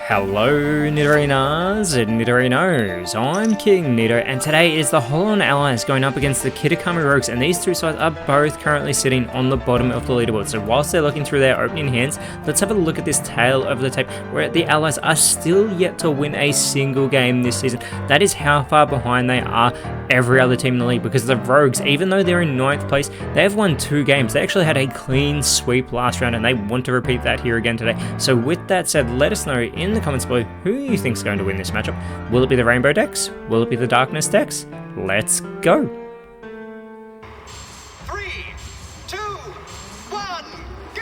Hello Nidorinas and Nidorinos, I'm KingNido and today is the Holon Allies going up against the Kitakami Rogues, and these two sides are both currently sitting on the bottom of the leaderboard. So whilst they're looking through their opening hands, let's have a look at this tail of the tape where the Allies are still yet to win a single game this season. That is how far behind they are every other team in the league, because the Rogues, even though they're in 9th place, they have won 2 games. They actually had a clean sweep last round and they want to repeat that here again today. So with that said, let us know in the comments below who you think is going to win this matchup. Will it be the Rainbow decks? Will it be the Darkness decks? Let's go! 3, 2, 1, go!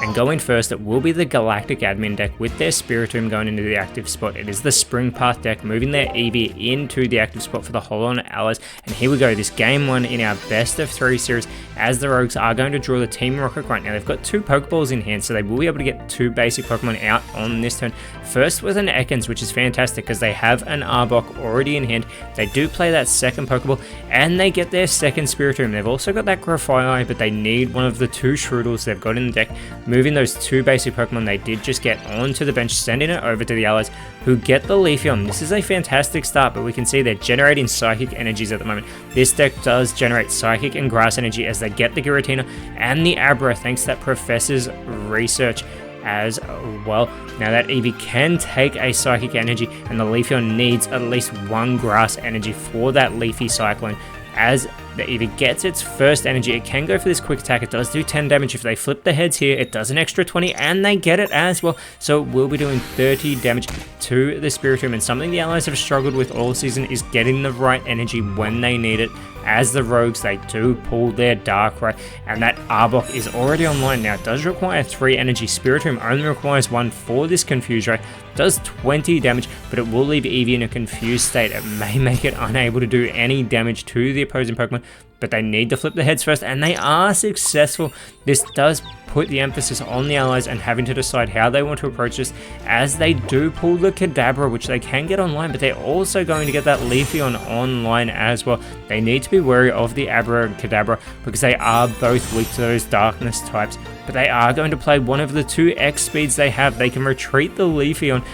And going first, it will be the Galactic Admin deck with their Spiritomb going into the active spot. It is the Spring Path deck moving their Eevee into the active spot for the Holon Allies. And here we go, this game 1 in our best of 3 series, as the Rogues are going to draw the Team Rocket right now. They've got 2 Pokeballs in hand, so they will be able to get 2 basic Pokemon out on this turn. First with an Ekans, which is fantastic because they have an Arbok already in hand. They do play that second Pokeball, and they get their second Spiritomb. They've also got that Grafaiai, but they need one of the 2 Shroodles they've got in the deck. Moving those 2 basic Pokemon they did just get onto the bench, sending it over to the Allies, who get the Leafeon. This is a fantastic start, but we can see they're generating Psychic energies at the moment. This deck does generate Psychic and Grass energy as they get the Giratina and the Abra, thanks to that Professor's research as well. Now that Eevee can take a Psychic energy, and the Leafeon needs at least 1 Grass energy for that Leafy Cyclone. As the Eevee gets its first energy, it can go for this quick attack. It does do 10 damage. If they flip the heads here, it does an extra 20, and they get it as well. So it will be doing 30 damage to the Spiritomb, and something the Allies have struggled with all season is getting the right energy when they need it. As the Rogues, they do pull their Darkrai, and that Arbok is already online. Now it does require 3 energy. Spiritomb only requires 1 for this Confuse Ray. Does 20 damage, but it will leave Eevee in a confused state. It may make it unable to do any damage to the opposing Pokemon, but they need to flip the heads first, and they are successful. This does put the emphasis on the Allies and having to decide how they want to approach this, as they do pull the Kadabra, which they can get online, but they're also going to get that Leafeon online as well. They need to be wary of the Abra and Kadabra because they are both weak to those Darkness types, but they are going to play one of the 2 X speeds they have. They can retreat the Leafeon,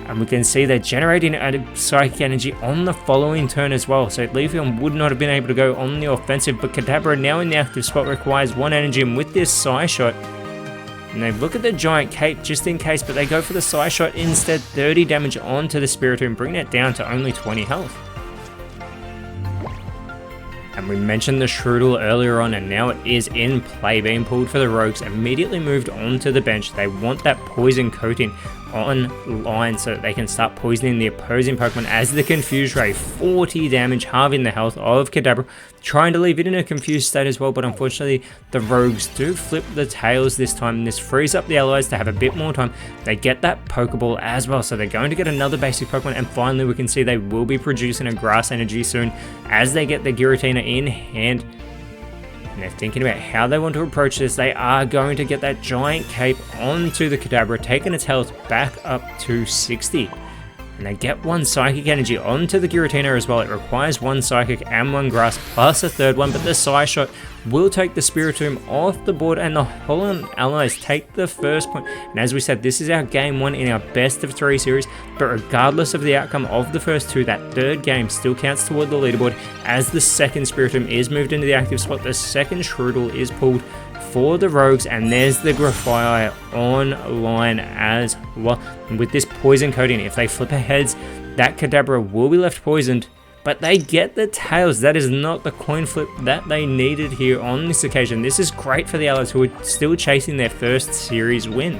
and we can see they're generating a Psychic energy on the following turn as well. So Leafeon would not have been able to go on the offensive, but Kadabra now in the active spot requires 1 energy, and with this Psy Shot, and they look at the Giant Cape just in case, but they go for the Psy Shot instead. 30 damage onto the Spiritomb, bringing it down to only 20 health. And we mentioned the Shroodle earlier on, and now it is in play, being pulled for the Rogues, immediately moved onto the bench. They want that poison coating online so that they can start poisoning the opposing Pokemon, as the Confuse Ray, 40 damage, halving the health of Kadabra, trying to leave it in a confused state as well, but unfortunately the Rogues do flip the tails this time, and this frees up the Allies to have a bit more time. They get that Pokeball as well, so they're going to get another basic Pokemon, and finally we can see they will be producing a Grass energy soon as they get the Giratina in hand. And they're thinking about how they want to approach this. They are going to get that Giant Cape onto the Kadabra, taking its health back up to 60. And they get 1 Psychic energy onto the Giratina as well. It requires 1 Psychic and 1 Grass plus a 3rd one, but the Psy Shot will take the Spiritomb off the board, and the Holon Allies take the first point. And as we said, this is our game 1 in our best of 3 series, but regardless of the outcome of the first 2, that 3rd game still counts toward the leaderboard, as the second Spiritomb is moved into the active spot. The second Shroodle is pulled for the Rogues, and there's the Grafaiai online as well. And with this poison coating, if they flip their heads, that Kadabra will be left poisoned, but they get the tails. That is not the coin flip that they needed here on this occasion. This is great for the Allies, who are still chasing their first series win.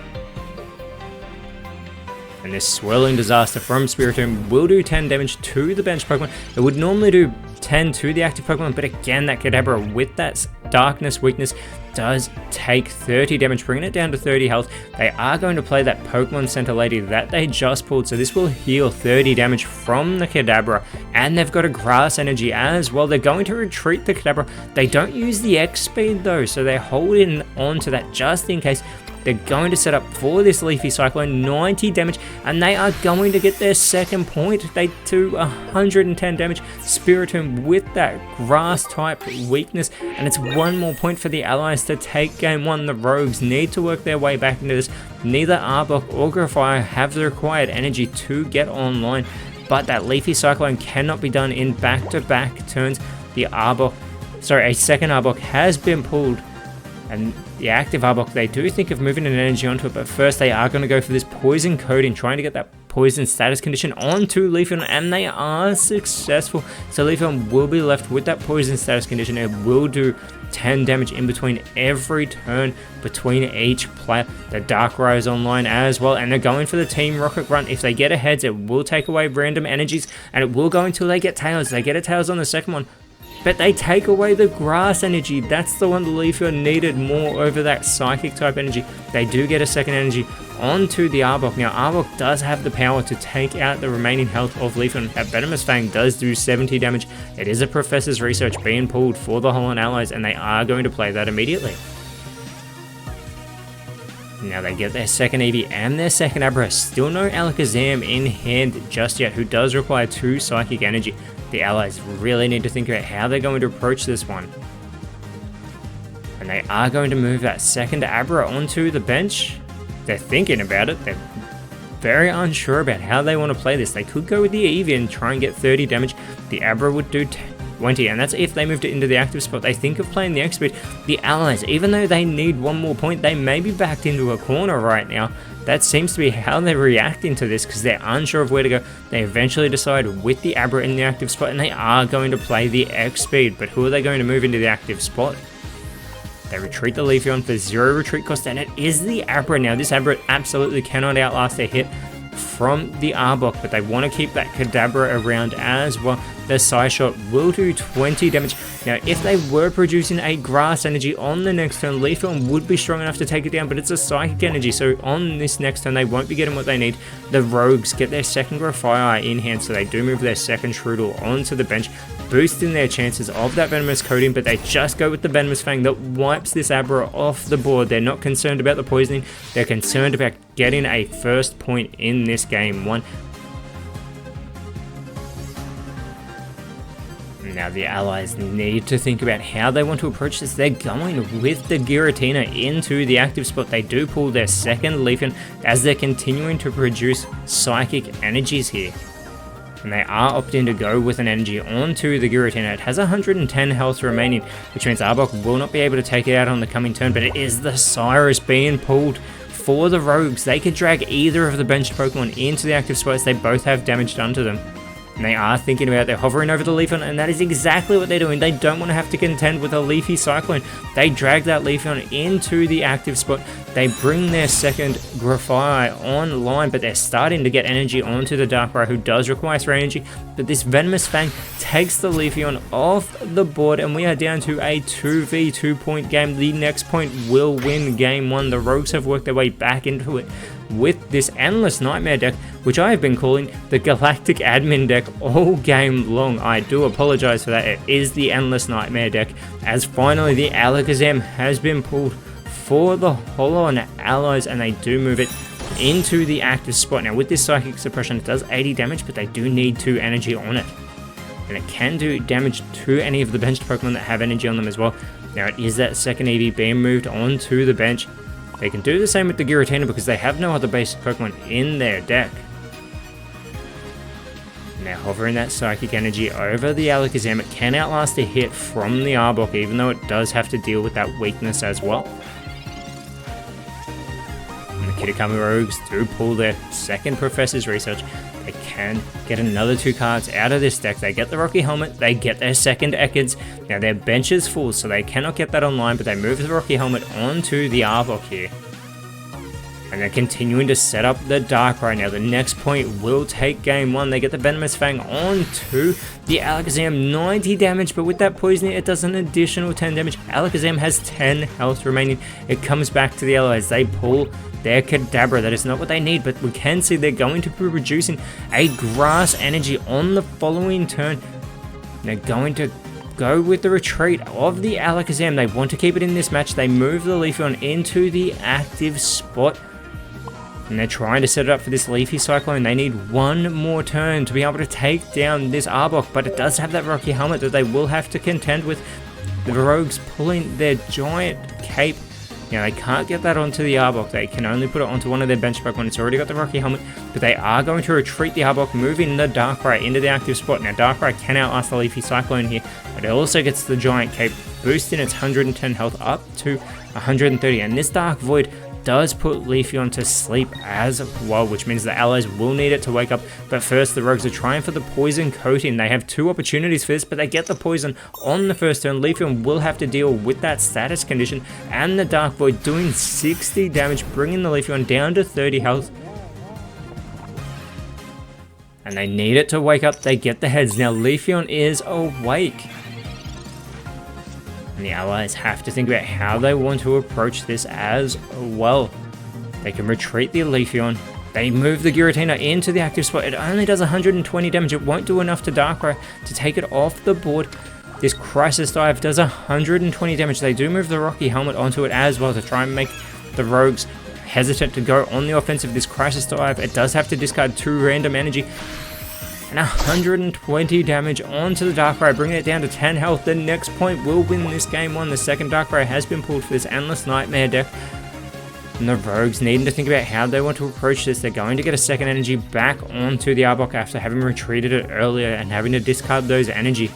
And this Swirling Disaster from Spiritomb will do 10 damage to the bench Pokemon. It would normally do 10 to the active Pokemon, but again, that Kadabra with that Darkness weakness does take 30 damage, bringing it down to 30 health. They are going to play that Pokemon Center Lady that they just pulled, so this will heal 30 damage from the Kadabra, and they've got a Grass energy as well. They're going to retreat the Kadabra. They don't use the X speed though, so they're holding on to that just in case. They're going to set up for this Leafy Cyclone, 90 damage, and they are going to get their second point. They do 110 damage. Spiritomb with that grass type weakness, and it's one more point for the Allies to take game one. The Rogues need to work their way back into this. Neither Arbok or Grafire have the required energy to get online, but that Leafy Cyclone cannot be done in back-to-back turns. A second Arbok has been pulled, and the active Arbok, they do think of moving an energy onto it, but first they are going to go for this poison coating, trying to get that poison status condition onto Leafeon, and they are successful. So Leafeon will be left with that poison status condition. It will do 10 damage in between every turn between each player. The Darkrai is online as well, and they're going for the Team Rocket Grunt. If they get a heads, it will take away random energies, and it will go until they get tails. They get a tails on the second one, but they take away the grass energy. That's the one the Leafeon needed more over that psychic type energy. They do get a second energy onto the Arbok. Now Arbok does have the power to take out the remaining health of Leafeon. That Venomous Fang does do 70 damage. It is a Professor's Research being pulled for the Holon Allies, and they are going to play that immediately. Now they get their second Eevee and their second Abra. Still no Alakazam in hand just yet, who does require 2 psychic energy. The Allies really need to think about how they're going to approach this one. And they are going to move that second Abra onto the bench. They're thinking about it. They're very unsure about how they want to play this. They could go with the Eevee and try and get 30 damage. The Abra would do 20, and that's if they moved it into the active spot. They think of playing the X-Speed. The Allies, even though they need one more point, they may be backed into a corner right now. That seems to be how they're reacting to this, because they're unsure of where to go. They eventually decide with the Abra in the active spot, and they are going to play the X-Speed. But who are they going to move into the active spot? They retreat the Leafeon for 0 retreat cost, and it is the Abra. Now this Abra absolutely cannot outlast a hit from the Arbok, but they want to keep that Kadabra around as well. The Psyshot will do 20 damage. Now if they were producing a grass energy on the next turn, Leafeon would be strong enough to take it down, but it's a psychic energy, so on this next turn they won't be getting what they need. The Rogues get their second Grafire in hand, so they do move their second Shroodle onto the bench, boosting their chances of that Venomous coating, but they just go with the Venomous Fang that wipes this Abra off the board. They're not concerned about the poisoning, they're concerned about getting a first point in this game one. Now the Allies need to think about how they want to approach this. They're going with the Giratina into the active spot. They do pull their second Leafeon as they're continuing to produce psychic energies here. And they are opting to go with an energy onto the Giratina. It has 110 health remaining, which means Arbok will not be able to take it out on the coming turn, but it is the Cyrus being pulled for the Rogues. They could drag either of the benched Pokemon into the active spots. They both have damage done to them. And they are thinking about it. They're hovering over the Leafeon, and that is exactly what they're doing. They don't want to have to contend with a Leafy Cyclone. They drag that Leafeon into the active spot. They bring their second Grafire online, but they're starting to get energy onto the Darkrai, who does require 3 energy. But this Venomous Fang takes the Leafeon off the board, and we are down to a 2v2 point game. The next point will win game one. The Rogues have worked their way back into it with this Endless Nightmare deck, which I have been calling the Galactic Admin deck all game long. I do apologize for that. It is the Endless Nightmare deck, as finally the Alakazam has been pulled for the Holon Allies, and they do move it into the active spot. Now with this Psychic Suppression, it does 80 damage, but they do need 2 energy on it. And it can do damage to any of the benched Pokemon that have energy on them as well. Now it is that second Eevee being moved onto the bench. They can do the same with the Giratina because they have no other basic Pokemon in their deck. Now hovering that Psychic Energy over the Alakazam, it can outlast a hit from the Arbok, even though it does have to deal with that weakness as well. And the Kitakami Rogues do pull their second Professor's Research. They can get another 2 cards out of this deck. They get the Rocky Helmet, they get their second Ekans. Now their bench is full, so they cannot get that online, but they move the Rocky Helmet onto the Arbok here. And they're continuing to set up the Darkrai. Now the next point will take game one. They get the Venomous Fang onto the Alakazam, 90 damage, but with that poisoning it does an additional 10 damage. Alakazam has 10 health remaining. It comes back to the Allies. They pull their Kadabra. That is not what they need, but we can see they're going to be producing a Grass Energy on the following turn. They're going to go with the retreat of the Alakazam. They want to keep it in this match. They move the Leafeon into the active spot. And they're trying to set it up for this Leafy Cyclone. They need one more turn to be able to take down this Arbok, but it does have that Rocky Helmet that they will have to contend with. The Rogues pulling their giant cape. Now, they can't get that onto the Arbok. They can only put it onto one of their bench Pokemon. It's already got the Rocky Helmet, but they are going to retreat the Arbok, moving the Darkrai into the active spot. Now, Darkrai can outlast the Leafy Cyclone here, but it also gets the giant cape, boosting its 110 health up to 130. And this Dark Void does put Leafeon to sleep as well, which means the allies will need it to wake up. But first, the Rogues are trying for the poison coating. They have two opportunities for this, but they get the poison on the first turn. Leafeon will have to deal with that status condition, and the Dark Void doing 60 damage, bringing the Leafeon down to 30 health. And they need it to wake up. They get the heads. Now, Leafeon is awake. And the allies have to think about how they want to approach this as well. They can retreat the Leafeon. They move the Giratina into the active spot. It only does 120 damage. It won't do enough to Darkrai to take it off the board. This Crisis Dive does 120 damage. They do move the Rocky Helmet onto it as well to try and make the Rogues hesitant to go on the offensive. This Crisis Dive, it does have to discard 2 random energy. And 120 damage onto the Darkrai, bringing it down to 10 health. The next point will win this game 1. The second Darkrai has been pulled for this Endless Nightmare deck. And the Rogues needing to think about how they want to approach this. They're going to get a second energy back onto the Arbok after having retreated it earlier and having to discard those energy.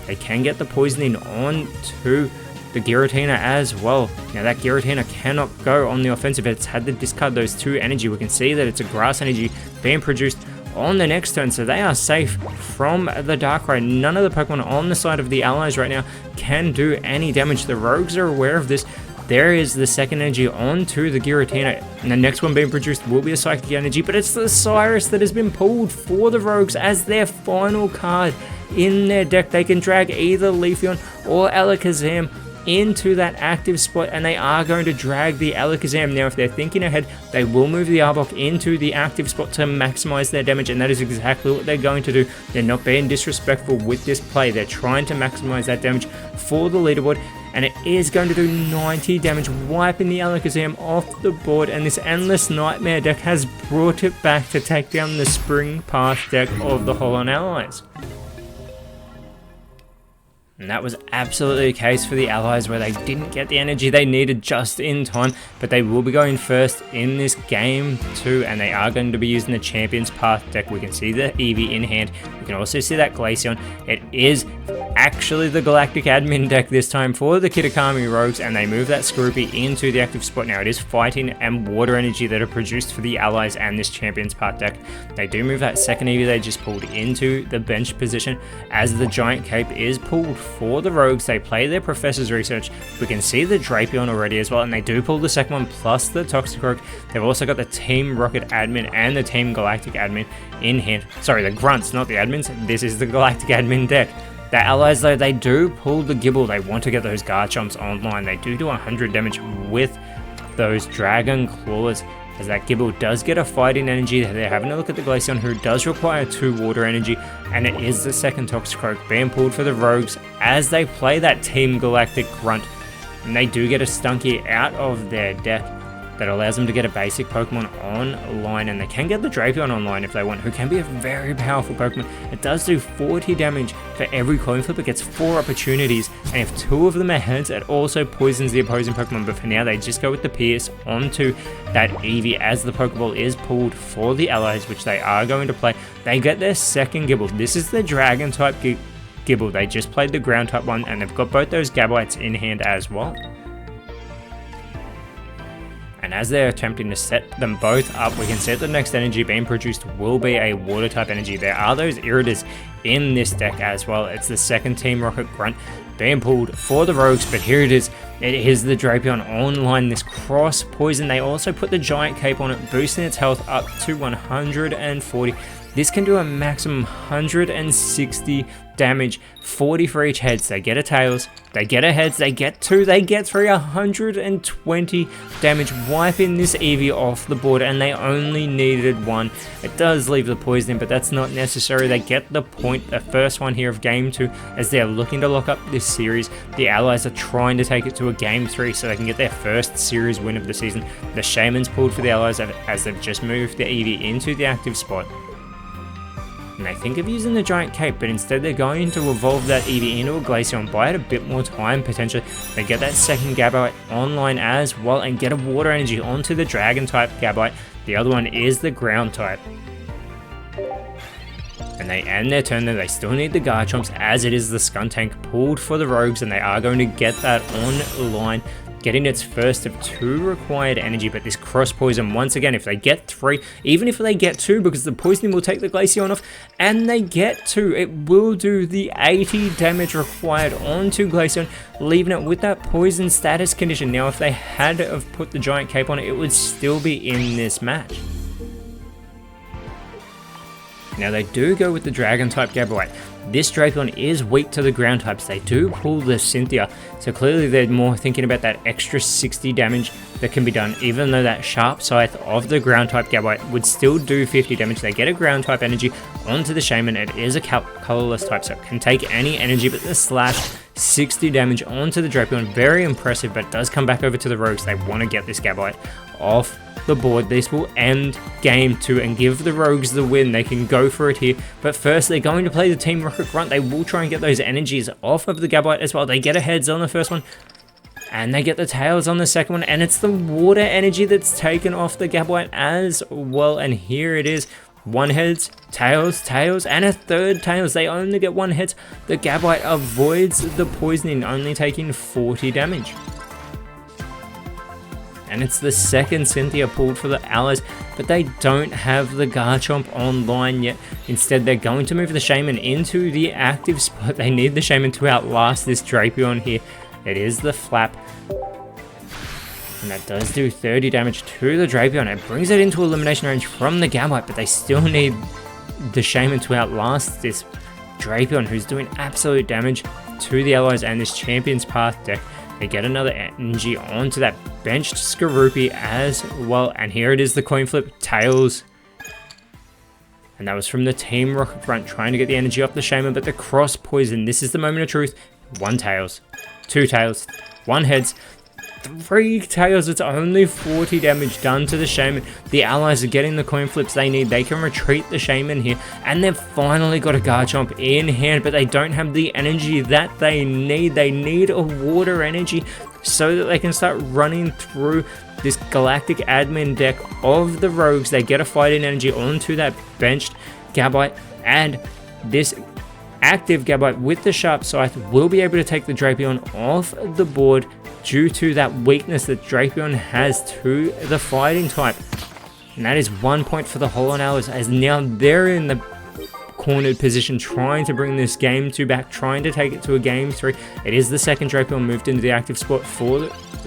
They can get the poisoning onto the Giratina as well. Now that Giratina cannot go on the offensive. It's had to discard those 2 energy. We can see that it's a grass energy being produced on the next turn, so they are safe from the Darkrai. None of the Pokemon on the side of the allies right now can do any damage. The Rogues are aware of this. There is the second energy onto the Giratina, and the next one being produced will be a Psychic Energy, but it's the Cyrus that has been pulled for the Rogues as their final card in their deck. They can drag either Leafeon or Alakazam into that active spot, and they are going to drag the Alakazam. Now, if they're thinking ahead, they will move the Arbok into the active spot to maximize their damage, and that is exactly what they're going to do. They're not being disrespectful with this play. They're trying to maximize that damage for the leaderboard, and it is going to do 90 damage, wiping the Alakazam off the board, and this Endless Nightmare deck has brought it back to take down the Spring Path deck of the Holon Allies. And that was absolutely the case for the allies, where they didn't get the energy they needed just in time, but they will be going first in this game 2, and they are going to be using the Champions Path deck. We can see the Eevee in hand. We can also see that Glaceon. It is actually the Galactic Admin deck this time for the Kitakami Rogues, and they move that Scroopy into the active spot. Now, it is Fighting and Water Energy that are produced for the allies and this Champions Path deck. They do move that second Eevee they just pulled into the bench position as the Giant Cape is pulled for the Rogues. They play their Professor's Research. We can see the Drapion already as well, and they do pull the second one plus the Toxicroak. They've also got the Team Rocket Admin and the Team Galactic Admin in hand. Sorry, the Grunts, not the Admins. This is the Galactic Admin deck. The allies, though, they do pull the Gibble. They want to get those Garchomps online. They do 100 damage with those Dragon Claws, as that Gibble does get a fighting energy. They're having a look at the Glaceon, who does require 2 water energy, and it is the second Toxicroak being pulled for the Rogues as they play that Team Galactic Grunt. And they do get a Stunky out of their deck that allows them to get a basic Pokemon online, and they can get the Drapion online if they want, who can be a very powerful Pokemon. It does do 40 damage for every coin flip. It gets 4 opportunities, and if 2 of them are heads, it also poisons the opposing Pokemon. But for now, they just go with the Pierce onto that Eevee as the Pokeball is pulled for the allies, which they are going to play. They get their second Gibble. This is the Dragon type Gibble. They just played the Ground type one, and they've got both those Gabites in hand as well. And as they're attempting to set them both up, we can see that the next energy being produced will be a water type energy. There are those Iridas in this deck as well. It's the second Team Rocket Grunt being pulled for the Rogues, but here it is. It is the Drapion online, this cross poison. They also put the Giant Cape on it, boosting its health up to 140. This can do a maximum 160 damage, 40 for each heads. They get a tails, they get a heads, they get 2, they get 3, 120 damage, wiping this Eevee off the board, and they only needed 1. It does leave the poisoning, but that's not necessary. They get the point. point, the first one here of Game 2, as they're looking to lock up this series. The Allies are trying to take it to a Game 3 so they can get their first series win of the season. The Shaman's pulled for the Allies as they've just moved the Eevee into the active spot. And they think of using the Giant Cape, but instead they're going to evolve that Eevee into a Glaceon, buy it a bit more time potentially. They get that second Gabite online as well and get a Water Energy onto the Dragon type Gabite. The other one is the Ground type. And they end their turn there. They still need the Garchomps, as it is the Skuntank pulled for the Rogues, and they are going to get that online, getting its first of 2 required energy. But this cross poison, once again, if they get 3, even if they get 2, because the poisoning will take the Glaceon off, and they get 2, it will do the 80 damage required onto Glaceon, leaving it with that poison status condition. Now, if they had have put the Giant Cape on it, it would still be in this match. Now they do go with the Dragon type Gabite. This Drapion is weak to the ground types. They do pull the Cynthia, so clearly they're more thinking about that extra 60 damage that can be done, even though that Sharp Scythe of the ground type Gabite would still do 50 damage. They get a ground type energy onto the Shaman. It is a colorless type, so it can take any energy, but the slash 60 damage onto the Drapion, very impressive, but it does come back over to the Rogues. They want to get this Gabite off the board. This will end Game 2 and give the Rogues the win. They can go for it here, but first they're going to play the Team Rocket Grunt. They will try and get those energies off of the Gabite as well. They get a heads on the first one, and they get the tails on the second one, and it's the water energy that's taken off the Gabite as well. And here it is, 1 heads, tails, tails, and a third tails. They only get 1 hit. The Gabite avoids the poisoning, only taking 40 damage. And it's the second Cynthia pulled for the Allies, but they don't have the Garchomp online yet. Instead, they're going to move the Shaman into the active spot. They need the Shaman to outlast this Drapion here. It is the Flap, and that does do 30 damage to the Drapion. It brings it into elimination range from the Gabite, but they still need the Shaman to outlast this Drapion, who's doing absolute damage to the Allies and this Champion's Path deck. They get another energy onto that benched Skorupi as well, and here it is, the coin flip, tails. And that was from the Team Rocket Grunt trying to get the energy off the Shaman, but the cross poison, this is the moment of truth. 1 tails, 2 tails, 1 heads, 3 tails. It's only 40 damage done to the Shaman. The Allies are getting the coin flips they need. They can retreat the Shaman here, and they've finally got a Garchomp in hand, but they don't have the energy that they need. They need a water energy so that they can start running through this galactic admin deck of the Rogues. They get a fighting energy onto that benched Gabite, and this active Gabite with the Sharp Scythe will be able to take the Drapion off the board due to that weakness that Drapion has to the fighting type. And that is 1 point for the Holon Allies, as now they're in the cornered position trying to bring this Game 2 back, trying to take it to a Game 3. It is the second Drapion moved into the active spot for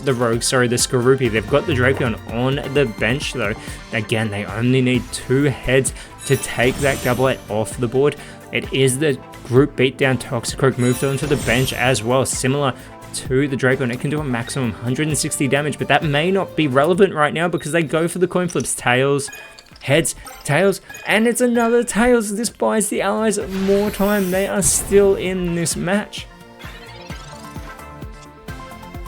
the Rogues, sorry, the Skorupi. They've got the Drapion on the bench though. Again, they only need 2 heads to take that Gabite off the board. It is the group beatdown Toxicroak moved onto the bench as well, similar to the Drapion. It can do a maximum 160 damage, but that may not be relevant right now because they go for the coin flips. Tails, heads, tails, and it's another tails. This buys the Allies more time. They are still in this match.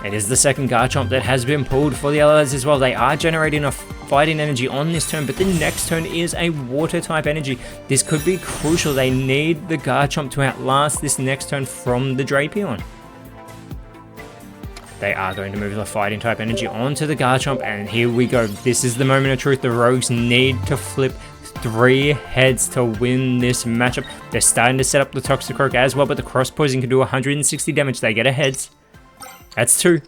It is the second Garchomp that has been pulled for the Allies as well. They are generating enough fighting energy on this turn, but the next turn is a water type energy. This could be crucial. They need the Garchomp to outlast this next turn from the Drapion. They are going to move the fighting type energy onto the Garchomp, and here we go. This is the moment of truth. The Rogues need to flip 3 heads to win this matchup. They're starting to set up the Toxicroak as well, but the cross poison can do 160 damage. They get a heads. That's 2.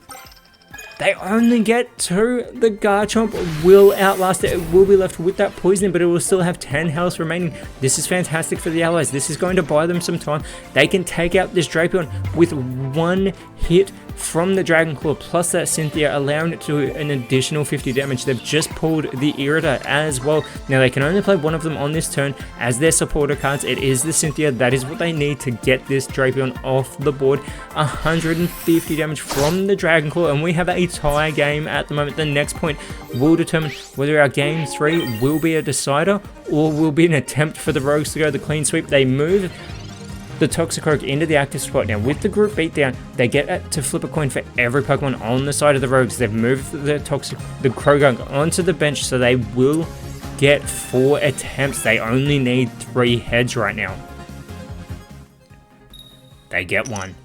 They only get 2. The Garchomp will outlast it. It will be left with that poisoning, but it will still have 10 health remaining. This is fantastic for the Allies. This is going to buy them some time. They can take out this Drapion with 1 hit from the Dragon Claw, plus that Cynthia, allowing it to do an additional 50 damage. They've just pulled the Irida as well. Now they can only play one of them on this turn as their supporter cards. It is the Cynthia. That is what they need to get this Drapion off the board. 150 damage from the Dragon Claw, and we have a tie game at the moment. The next point will determine whether our Game 3 will be a decider or will be an attempt for the Rogues to go the clean sweep. They move the Toxicroak into the active spot. Now with the group beatdown, they get to flip a coin for every Pokemon on the side of the Rogues. They've moved the Croagunk onto the bench, so they will get 4 attempts. They only need 3 heads right now. They get 1.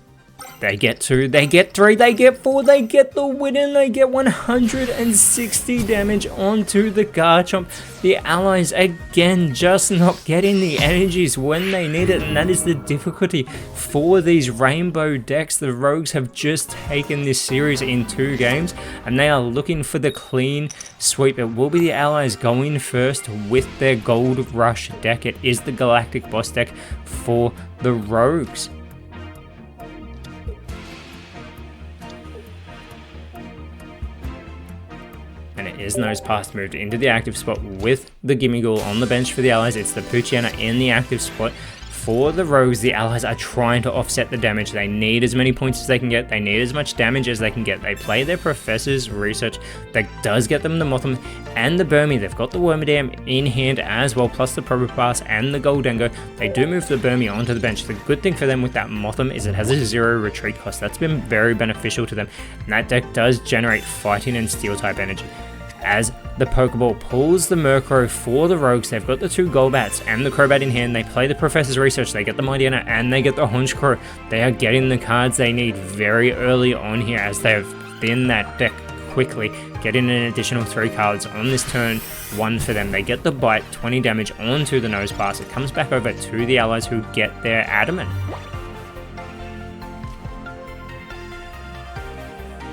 They get 2, they get 3, they get 4, they get the win, and they get 160 damage onto the Garchomp. The Allies again just not getting the energies when they need it, and that is the difficulty for these rainbow decks. The Rogues have just taken this series in 2 games, and they are looking for the clean sweep. It will be the Allies going first with their Gold Rush deck. It is the Galactic Boss deck for the Rogues. And it is Nosepass moved into the active spot with the Gimmighoul on the bench for the Allies. It's the Poochyena in the active spot for the Rogues. The Allies are trying to offset the damage. They need as many points as they can get. They need as much damage as they can get. They play their Professor's Research. That does get them the Mothim and the Burmy. They've got the Wormadam in hand as well, plus the Probopass and the Goldengo. They do move the Burmy onto the bench. The good thing for them with that Mothim is it has a 0 retreat cost. That's been very beneficial to them. And that deck does generate Fighting and Steel type energy. As the Pokeball pulls the Murkrow for the Rogues, they've got the 2 Golbats and the Crobat in hand. They play the Professor's Research, they get the Mightyena, and they get the Honchkrow. They are getting the cards they need very early on here as they have thinned that deck quickly, getting an additional 3 cards on this turn 1 for them. They get the Bite, 20 damage onto the Nosepass. It comes back over to the Allies who get their Adamant.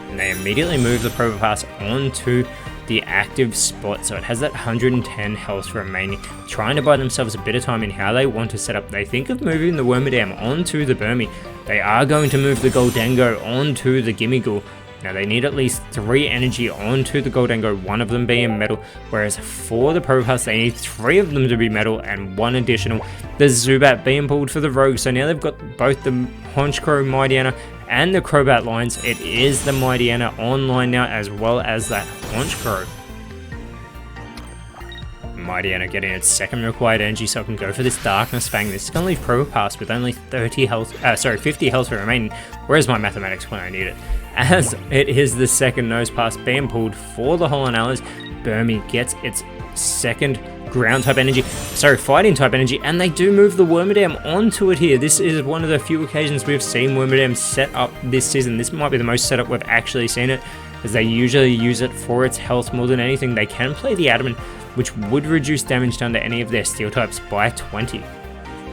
And they immediately move the Probopass onto the active spot, so it has that 110 health remaining, trying to buy themselves a bit of time in how they want to set up. They think of moving the Wormadam onto the Burmy. They are going to move the Goldengo onto the Gimmighoul. Now they need at least 3 energy onto the Goldengo, 1 of them being metal, whereas for the Probopass they need 3 of them to be metal and 1 additional. The Zubat being pulled for the Rogues, so now they've got both the Honchkrow, Mightyena, and the Crobat lines. It is the Mightyena online now, as well as that Honchkrow. Mightyena getting its 2nd required energy, so it can go for this Darkness Fang. This is going to leave Probopass with only 50 health remaining. Where's my mathematics when I need it? As it is the 2nd Nosepass being pulled for the Holon Allies. Burmy gets its 2nd ground type energy, fighting type energy, and they do move the Wormadam onto it here. This is one of the few occasions we've seen Wormadam set up this season. This might be the most setup we've actually seen it, as they usually use it for its health more than anything. They can play the Adamant, which would reduce damage done to any of their steel types by 20,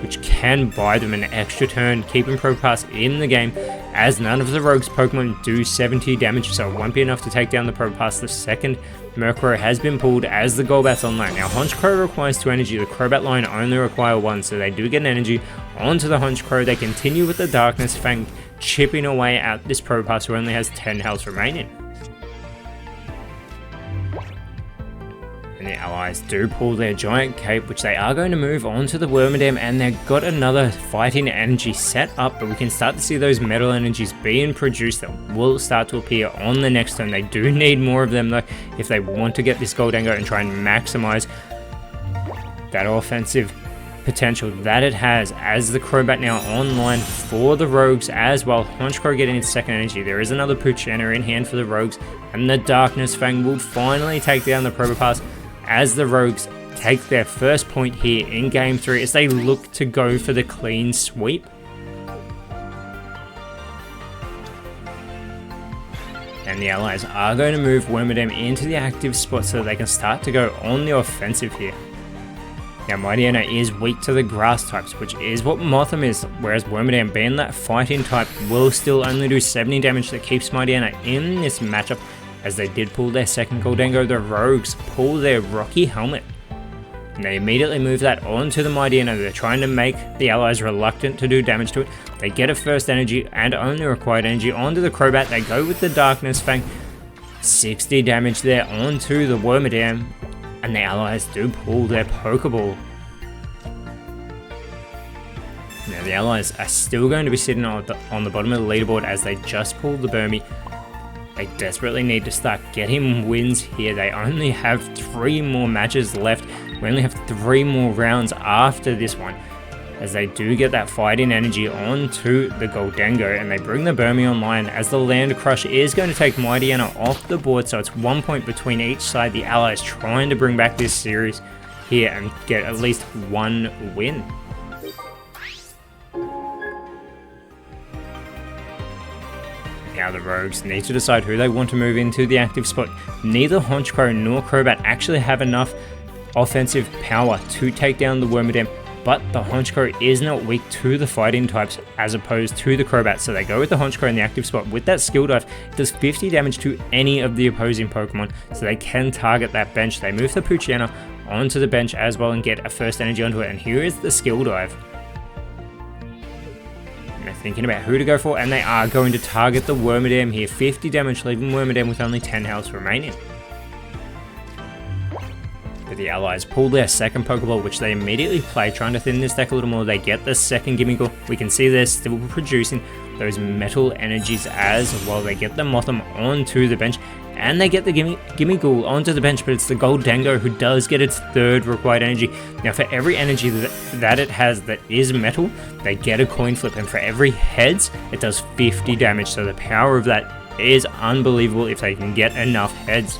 which can buy them an extra turn, keeping Probopass in the game, as none of the Rogues Pokemon do 70 damage, so it won't be enough to take down the Probopass. The 2nd Murkrow has been pulled as the Golbat's online. Now Honchkrow requires 2 energy, the Crobat line only require 1, so they do get an energy onto the Honchkrow. They continue with the Darkness Fang, chipping away at this Probopass who only has 10 health remaining. And the Allies do pull their Giant Cape, which they are going to move onto the Wormadam, and they've got another fighting energy set up, but we can start to see those metal energies being produced that will start to appear on the next turn. They do need more of them though if they want to get this Goldengo and try and maximize that offensive potential that it has, as the Crobat now online for the Rogues as well. Honchkrow getting its 2nd energy. There is another Poochyena in hand for the Rogues, and the Darkness Fang will finally take down the Probopass as the Rogues take their first point here in Game 3 as they look to go for the clean sweep. And the Allies are going to move Wormadam into the active spot so they can start to go on the offensive here. Now Mightyena is weak to the grass types, which is what Mothim is, whereas Wormadam, being that fighting type, will still only do 70 damage. That keeps Mightyena in this matchup, as they did pull their 2nd Goldengo. The Rogues pull their Rocky Helmet, and they immediately move that onto the Mightyena. They're trying to make the Allies reluctant to do damage to it. They get a 1st energy and only required energy onto the Crobat. They go with the Darkness Fang, 60 damage there onto the Wormadam, and the Allies do pull their Pokeball. Now the Allies are still going to be sitting on the bottom of the leaderboard as they just pulled the Burmy. They desperately need to start getting wins here. They only have 3 more matches left. We only have 3 more rounds after this one. as they do get that fighting energy onto the Goldengo, and they bring the Burmy online as the Land Crush is going to take Mightyena off the board, so it's 1 point between each side. The Allies trying to bring back this series here and get at least one win. Now the Rogues need to decide who they want to move into the active spot. Neither Honchkrow nor Crobat actually have enough offensive power to take down the Wormadam, but the Honchkrow is not weak to the fighting types as opposed to the Crobat, so they go with the Honchkrow in the active spot. With that skill dive, it does 50 damage to any of the opposing Pokemon, so they can target that bench. They move the Poochyena onto the bench as well and get a first energy onto it, and here is the skill dive. And they're thinking about who to go for, and they are going to target the Wormadam here. 50 damage, leaving Wormadam with only 10 health remaining. But the Allies pull their second Pokeball, which they immediately play, trying to thin this deck a little more. They get the second Gimmighoul. We can see they're still producing those metal energies as well. They get the Mothim onto the bench, and they get the Gimmighoul onto the bench, but it's the Goldengo who does get its third required energy. Now for every energy that it has that is metal, they get a coin flip, and for every heads, it does 50 damage. So the power of that is unbelievable if they can get enough heads.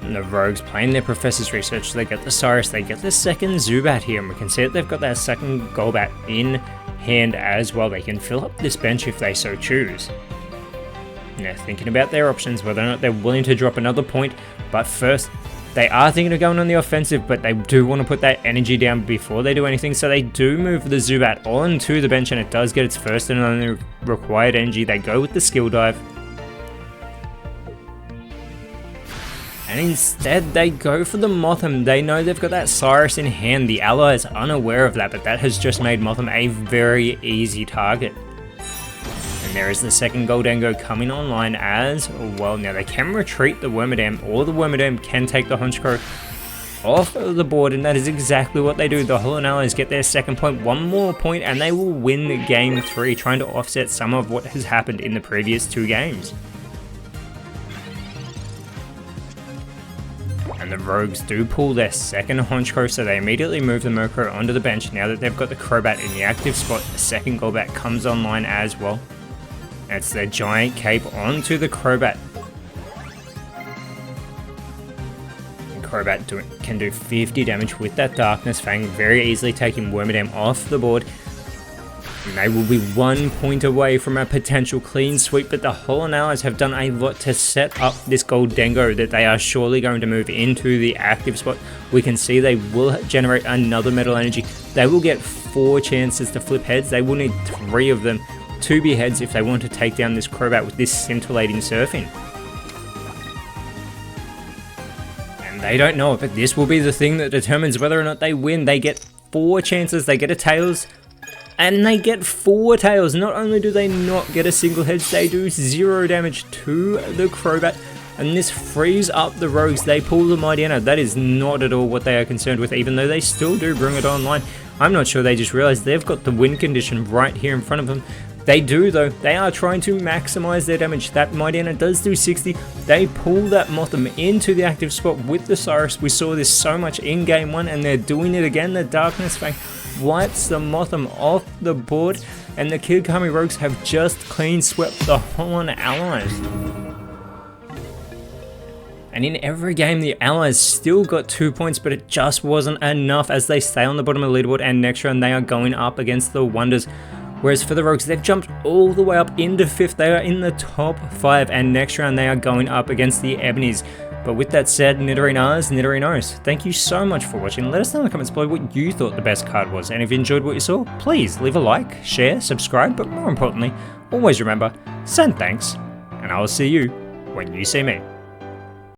And the Rogues playing their Professor's Research, they get the Cyrus, they get the second Zubat here, and we can see that they've got that second Golbat in hand as well. They can fill up this bench if they so choose. And they're thinking about their options, whether or not they're willing to drop another point, but first, they are thinking of going on the offensive, but they do want to put that energy down before they do anything, so they do move the Zubat onto the bench, and it does get its first and only required energy. They go with the skill dive. And instead, they go for the Mothim. They know they've got that Cyrus in hand. The Allies are unaware of that, but that has just made Mothim a very easy target. And there is the second Goldengo coming online as well. Now, they can retreat the Wormadam, or the Wormadam can take the Honchkrow off of the board, and that is exactly what they do. The Holon Allies get their second point, one more point, and they will win game 3, trying to offset some of what has happened in the previous 2 games. And the Rogues do pull their second Honchkrow, so they immediately move the Murkrow onto the bench. Now that they've got the Crobat in the active spot, the second Golbat comes online as well. And it's their Giant Cape onto the Crobat. And Crobat can do 50 damage with that Darkness Fang, very easily taking Wormadam off the board. And they will be 1 point away from a potential clean sweep, but the Holon Allies have done a lot to set up this Goldengo that they are surely going to move into the active spot. We can see they will generate another Metal Energy. They will get 4 chances to flip heads. They will need 3 of them to be heads if they want to take down this Crobat with this scintillating Surfing. And they don't know it, but this will be the thing that determines whether or not they win. They get 4 chances. They get a Tails, and they get 4 Tails. Not only do they not get a single head, they do 0 damage to the Crobat, and this frees up the Rogues. They pull the Mightyena. That is not at all what they are concerned with, even though they still do bring it online. I'm not sure they just realized they've got the win condition right here in front of them. They do though. They are trying to maximize their damage. That Mightyena does do 60. They pull that Mothim into the active spot with the Cyrus. We saw this so much in game 1, and they're doing it again. The Darkness Fang wipes the Mothim off the board, and the Kitakami Rogues have just clean swept the Holon Allies. And in every game, the Allies still got 2 points, but it just wasn't enough as they stay on the bottom of the leaderboard, and next round they are going up against the Wonders. Whereas for the Rogues, they've jumped all the way up into 5th. They are in the top 5, and next round they are going up against the Ebonies. But with that said, Nidorinas, Nidorinos, thank you so much for watching. Let us know in the comments below what you thought the best card was, and if you enjoyed what you saw, please leave a like, share, subscribe, but more importantly, always remember, send thanks, and I will see you when you see me.